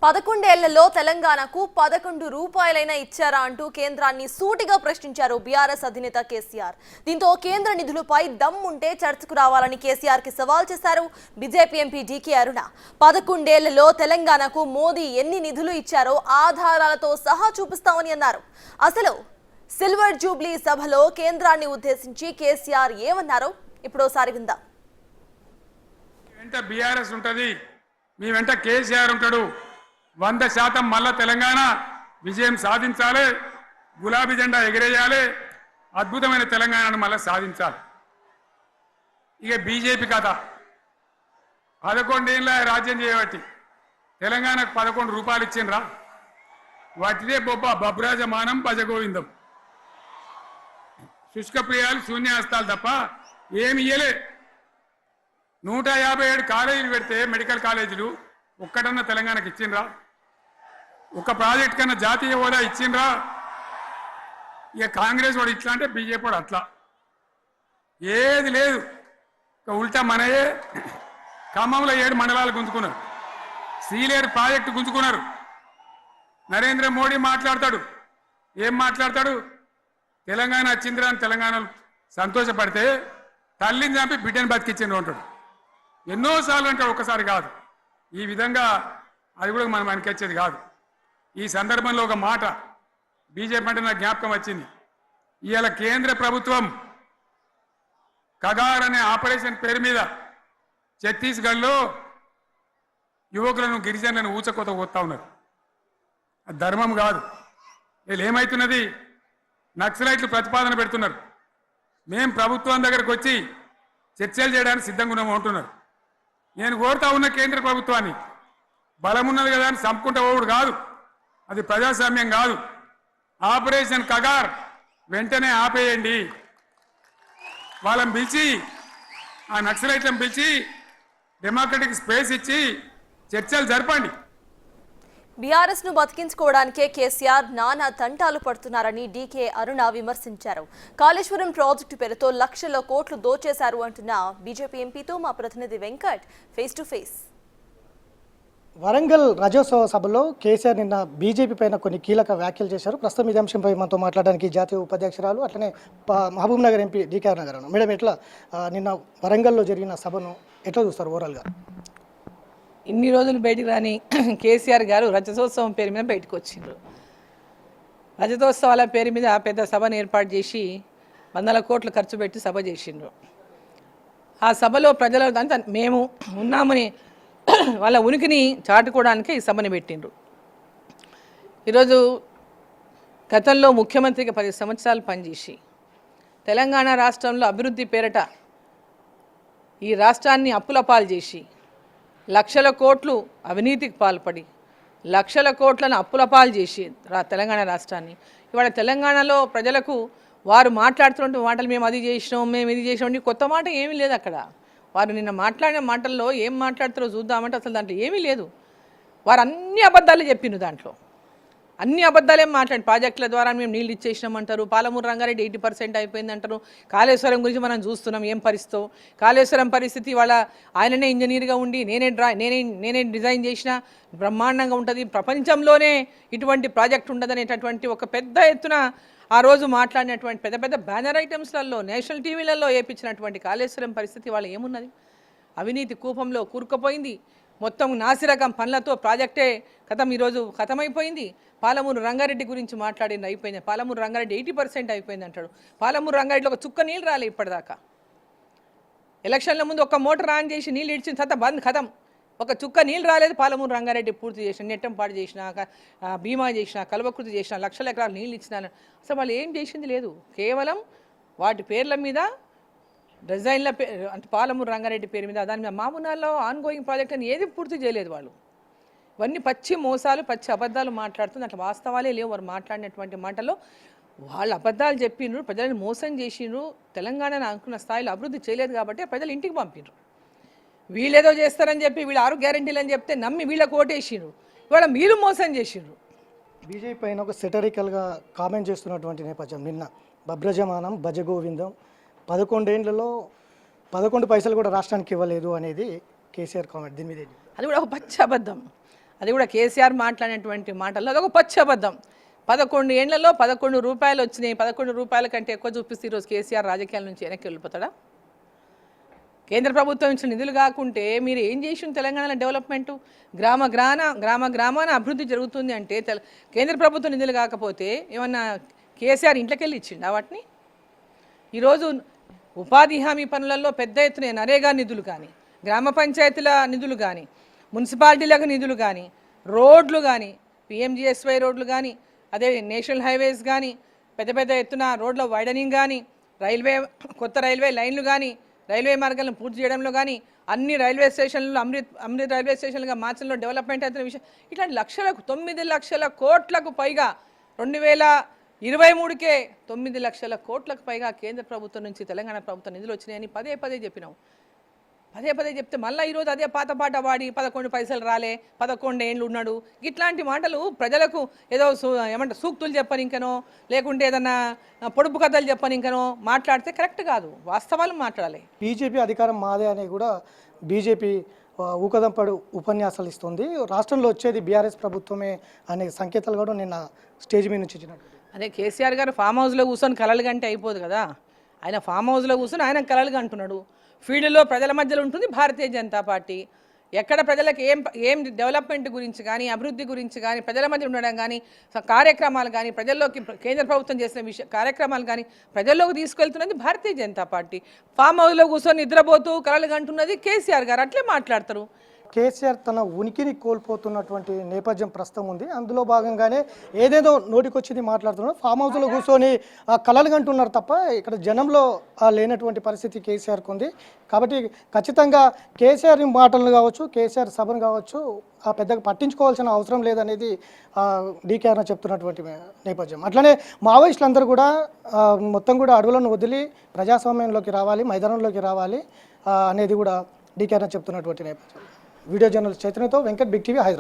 11 ఏళ్లలో తెలంగాణకు 11 రూపాయలైనా ఇచ్చారా అంటూ కేంద్రాన్ని సూటిగా ప్రశ్నించారు బీఆర్ఎస్ అధినేత కేసీఆర్. దీంతో కేంద్ర నిధులపై దమ్ముంటే చర్చకు రావాలని కేసీఆర్ కి సవాల్ చేశారు బీజేపీ ఎంపీ డీకే అరుణ. 11 ఏళ్లలో తెలంగాణకు మోదీ ఎన్ని నిధులు ఇచ్చారో ఆధారాలతో సహా చూపిస్తామని అన్నారు. అసలు సిల్వర్ జూబ్లీ సభలో కేంద్రాన్ని ఉద్దేశించి కేసీఆర్ ఏమన్నారో ఇప్పుడోసారి విందాం. బీఆర్ఎస్ ఉంటది, మీ వెంట కేసీఆర్ ఉంటాడు. 100% మళ్ళా తెలంగాణ విజయం సాధించాలి, గులాబీ జెండా ఎగిరేయాలి, అద్భుతమైన తెలంగాణను మళ్ళా సాధించాలి. ఇక బీజేపీ కథ 11 ఏళ్ళ రాజ్యం చేయబట్టి తెలంగాణకు 11 రూపాయలు ఇచ్చిండ్రా? వాటిదే బబ్రాజమానం భజగోవిందం, శుష్క ప్రియాలు శూన్యాస్తాలు తప్ప ఏమి ఇయ్యలే. 157 కాలేజీలు పెడితే మెడికల్ కాలేజీలు ఒక్కటన్నా తెలంగాణకు ఇచ్చిండ్రా? ఒక ప్రాజెక్ట్ కన్నా జాతీయ హోదా ఇచ్చిండ్రా? ఇక కాంగ్రెస్ వాడు ఇట్లా అంటే బీజేపీ వాడు అట్లా, ఏది లేదు. ఇక ఉల్టా మనయే ఖమ్మంలో 7 మండలాలు గుంజుకున్నారు, సీలేరు ప్రాజెక్టు గుంజుకున్నారు. నరేంద్ర మోడీ మాట్లాడతాడు, ఏం మాట్లాడతాడు? తెలంగాణ వచ్చిందిరా అని తెలంగాణలో సంతోషపడితే తల్లిని చంపి బిడ్డని బతికిచ్చిండ్రు అంటాడు. ఎన్నోసార్లు అంటాడు, ఒక్కసారి కాదు. ఈ విధంగా అది కూడా మనం అనిపించేది కాదు. ఈ సందర్భంలో ఒక మాట బీజేపీ అంటే నాకు జ్ఞాపకం వచ్చింది. ఇవాళ కేంద్ర ప్రభుత్వం కగార్ అనే ఆపరేషన్ పేరు మీద ఛత్తీస్గఢ్లో యువకులను గిరిజనులను ఊచకోత పోతా ఉన్నారు. అది ధర్మం కాదు. వీళ్ళు ఏమవుతున్నది, నక్సలైట్లు ప్రతిపాదన పెడుతున్నారు, మేం ప్రభుత్వం దగ్గరకు వచ్చి చర్చలు చేయడానికి సిద్ధంగా ఉన్నాము అంటున్నారు. నేను కోరుతా ఉన్న కేంద్ర ప్రభుత్వాన్ని, బలమున్నది కదా అని చంపుకుంటా పోవుడు కాదు, అది ప్రజాస్వామ్యం కాదు. ఆపరేషన్ కగార్ వెంటనే ఆపేయండి. వాళ్ళని పిలిచి, ఆ నక్సలైట్లను పిలిచి డెమోక్రటిక్ స్పేస్ ఇచ్చి చర్చలు జరపండి. బీఆర్ఎస్ ను బతికించుకోవడానికే కేసీఆర్ నానా తంటాలు పడుతున్నారని డీకే అరుణ విమర్శించారు. కాళేశ్వరం ప్రాజెక్టు పేరుతో లక్షల కోట్లు దోచేశారు అంటున్న బీజేపీ ఎంపీతో మా ప్రతినిధి Venkat face to face. Warangal రజోత్సవ సభలో కేసీఆర్ నిన్న బీజేపీ పైన కొన్ని కీలక వ్యాఖ్యలు చేశారు. ప్రస్తుతం ఇదే అంశంపై మనతో మాట్లాడడానికి జాతీయ ఉపాధ్యక్షురాలు అట్లనే మహబూబ్ నగర్ ఎంపీ డీకే అరుణ గారు. మేడం, ఎట్లా నిన్న వరంగల్లో జరిగిన సభను ఎట్లా చూస్తారు ఓవరాల్గా? ఇన్ని రోజులు బయటికి రాని కేసీఆర్ గారు రజతోత్సవం పేరు మీద బయటకు వచ్చిండ్రు. రజతోత్సవాల పేరు మీద పెద్ద సభను ఏర్పాటు చేసి 100 కోట్లు ఖర్చు పెట్టి సభ చేసిండ్రు. ఆ సభలో ప్రజలంతా మేము ఉన్నామని వాళ్ళ ఉనికిని చాటుకోవడానికే ఈ సభని పెట్టిండ్రు. ఈరోజు గతంలో ముఖ్యమంత్రిగా 10 సంవత్సరాలు పనిచేసి తెలంగాణ రాష్ట్రంలో అభివృద్ధి పేరట ఈ రాష్ట్రాన్ని అప్పుల పాలు చేసి లక్షల కోట్లు అవినీతికి పాల్పడి లక్షల కోట్లను అప్పుల పాలు చేసి తెలంగాణ రాష్ట్రాన్ని ఇవాళ తెలంగాణలో ప్రజలకు వారు మాట్లాడుతున్న మాటలు మేము అది చేసినాం, మేము ఇది చేసినాం, కొత్త మాట ఏమీ లేదు అక్కడ. వారు నిన్న మాట్లాడిన మాటల్లో ఏం మాట్లాడుతారో చూద్దామంటే అసలు దాంట్లో ఏమీ లేదు. వారు అన్ని అబద్ధాలు చెప్పిండ్రు, దాంట్లో అన్ని అబద్ధాలేం మాట్లాడి ప్రాజెక్టుల ద్వారా మేము నీళ్ళు ఇచ్చేసినామంటారు, పాలమూరు రంగారెడ్డి 80% అయిపోయింది అంటారు. కాళేశ్వరం గురించి మనం చూస్తున్నాం ఏం పరిస్థితో. కాళేశ్వరం పరిస్థితి వాళ్ళ ఆయననే ఇంజనీర్గా ఉండి నేనే డిజైన్ చేసిన బ్రహ్మాండంగా ఉంటుంది, ప్రపంచంలోనే ఇటువంటి ప్రాజెక్ట్ ఉండదనేటటువంటి ఒక పెద్ద ఎత్తున ఆ రోజు మాట్లాడినటువంటి పెద్ద పెద్ద బ్యానర్ ఐటమ్స్లలో నేషనల్ టీవీలలో వేయించినటువంటి కాళేశ్వరం పరిస్థితి వాళ్ళు ఏమున్నది? అవినీతి కూపంలో కూరుకుపోయింది. మొత్తం నాసిరకం పనులతో ప్రాజెక్టే ఈరోజు ఖతమైపోయింది. పాలమూరు రంగారెడ్డి గురించి మాట్లాడింది, అయిపోయింది. పాలమూరు రంగారెడ్డి 80% అయిపోయింది అంటాడు. పాలమూరు రంగారెడ్డిలో ఒక చుక్క నీళ్ళు రాలే ఇప్పటిదాకా. ఎలక్షన్ల ముందు ఒక మోటార్ ఆన్ చేసి నీళ్ళు ఇచ్చిన తర్వాత బంద్ ఖతం. ఒక చుక్క నీళ్ళు రాలేదు. పాలమూరు రంగారెడ్డి పూర్తి చేసిన, నెట్టంపాడు చేసిన, భీమా చేసిన, కల్వకృతి చేసిన, లక్షల ఎకరాలు నీళ్ళు ఇచ్చిన, అసలు వాళ్ళు ఏం చేసింది లేదు. కేవలం వాటి పేర్ల మీద డిజైన్ల అంటే పాలమూరు రంగారెడ్డి పేరు మీద దాని మీద మామూనాల్లో ఆన్గోయింగ్ ప్రాజెక్ట్ అని ఏది పూర్తి చేయలేదు వాళ్ళు. ఇవన్నీ పచ్చి మోసాలు, పచ్చి అబద్ధాలు మాట్లాడుతుంది. అట్లా వాస్తవాలే లేవు వారు మాట్లాడినటువంటి మాటల్లో. వాళ్ళు అబద్ధాలు చెప్పిండ్రు, ప్రజలను మోసం చేసిండ్రు. తెలంగాణను అనుకున్న స్థాయిలో అభివృద్ధి చేయలేదు కాబట్టి ప్రజలు ఇంటికి పంపిండ్రు. వీళ్ళేదో చేస్తారని చెప్పి వీళ్ళు 6 గ్యారెంటీలు అని చెప్తే నమ్మి వీళ్ళకి ఓటేసిండ్రు. ఇవాళ మీరు మోసం చేసిండ్రు. బీజేపీ పైన ఒక సెటరికల్గా కామెంట్ చేస్తున్నటువంటి నేపథ్యం నిన్న బబ్రజమానం భజగోవిందం 11 ఏళ్లలో 11 పైసలు కూడా రాష్ట్రానికి ఇవ్వలేదు అనేది కేసీఆర్ కామెంట్. దీని మీద అది కూడా ఒక పచ్చి అబద్ధం. అది కూడా కేసీఆర్ మాట్లాడినటువంటి మాటల్లో అదొక పచ్చబద్ధం. 11 ఏళ్లలో 11 రూపాయలు వచ్చినాయి. 11 రూపాయల కంటే ఎక్కువ చూపిస్తే ఈరోజు కేసీఆర్ రాజకీయాల నుంచి వెనక్కి వెళ్ళిపోతాడా? కేంద్ర ప్రభుత్వం ఇచ్చిన నిధులు కాకుంటే మీరు ఏం చేసిన తెలంగాణలో డెవలప్మెంటు? గ్రామాన అభివృద్ధి జరుగుతుంది అంటే కేంద్ర ప్రభుత్వం నిధులు కాకపోతే ఏమన్నా కేసీఆర్ ఇంట్లోకి వెళ్ళి ఇచ్చిండా వాటిని? ఈరోజు ఉపాధి హామీ పనులలో పెద్ద ఎత్తున నరేగా నిధులు కానీ, గ్రామ పంచాయతీల నిధులు కానీ, మున్సిపాలిటీలకు నిధులు కానీ, రోడ్లు కానీ, పిఎంజిఎస్వై రోడ్లు కానీ, అదే నేషనల్ హైవేస్ కానీ, పెద్ద పెద్ద ఎత్తున రోడ్ల వైడనింగ్ కానీ, కొత్త రైల్వే లైన్లు కానీ, రైల్వే మార్గాలను పూర్తి చేయడంలో కానీ, అన్ని రైల్వే స్టేషన్లు అమృత్ రైల్వే స్టేషన్లుగా మార్చడంలో డెవలప్మెంట్ అవుతున్న విషయం, ఇట్లాంటి 9 లక్షల కోట్లకు పైగా 2023కే 9 లక్షల కోట్లకు పైగా కేంద్ర ప్రభుత్వం నుంచి తెలంగాణ ప్రభుత్వం నిధులు వచ్చినాయని పదే చెప్పినాం. పదే చెప్తే మళ్ళీ ఈరోజు అదే పాత పాట వాడి 11 పైసలు రాలే, 11 ఏళ్ళు ఉన్నాడు, ఇట్లాంటి మాటలు ప్రజలకు ఏదో ఏమంటారు సూక్తులు చెప్పనింకనో లేకుంటే ఏదన్నా పొడుపు కథలు చెప్పనింకనో మాట్లాడితే కరెక్ట్ కాదు. వాస్తవాలు మాట్లాడాలి. బీజేపీ అధికారం మాదే అని కూడా బీజేపీ ఊకదంపడు ఉపన్యాసాలు ఇస్తుంది. రాష్ట్రంలో వచ్చేది బీఆర్ఎస్ ప్రభుత్వమే అనే సంకేతాలు కూడా నిన్న స్టేజ్ మీద నుంచి ఇచ్చినట్టు. అదే కేసీఆర్ గారు ఫామ్ హౌస్లో కూర్చొని కలలు గంటే అయిపోదు కదా. ఆయన ఫామ్ హౌస్లో కూర్చొని ఆయన కలలు అంటున్నాడు. ఫీల్డ్లో ప్రజల మధ్యలో ఉంటుంది భారతీయ జనతా పార్టీ. ఎక్కడ ప్రజలకు ఏం డెవలప్మెంట్ గురించి కానీ, అభివృద్ధి గురించి కానీ, ప్రజల మధ్య ఉండడం కానీ, కార్యక్రమాలు కానీ, ప్రజల్లోకి కేంద్ర ప్రభుత్వం చేసిన కార్యక్రమాలు కానీ ప్రజల్లోకి తీసుకెళ్తున్నది భారతీయ జనతా పార్టీ. ఫామ్ హౌస్లో కూర్చొని నిద్రపోతూ కలలు అంటున్నది కేసీఆర్ గారు. అట్లే మాట్లాడతారు. కేసీఆర్ తన ఉనికిని కోల్పోతున్నటువంటి నేపథ్యం ప్రస్తుతం ఉంది. అందులో భాగంగానే ఏదేదో నోటికొచ్చింది మాట్లాడుతున్నారు. ఫామ్ హౌస్లో కూర్చొని కలలు కంటున్నారు తప్ప ఇక్కడ జనంలో లేనటువంటి పరిస్థితి కేసీఆర్కు ఉంది. కాబట్టి ఖచ్చితంగా కేసీఆర్ మాటలు కావచ్చు, కేసీఆర్ సభను కావచ్చు పెద్దగా పట్టించుకోవాల్సిన అవసరం లేదనేది డీకేఆర్ చెప్తున్నటువంటి నేపథ్యం. అట్లనే మావోయిస్టులందరూ కూడా మొత్తం కూడా అడవులను వదిలి ప్రజాస్వామ్యంలోకి రావాలి, మైదానంలోకి రావాలి అనేది కూడా డీకేఆర్ చెప్తున్నటువంటి నేపథ్యం. వీడియో జర్నలిస్ట్ చైతన్యతో వెంకట్, బిగ్ టీవీ, హైదరాబాద్.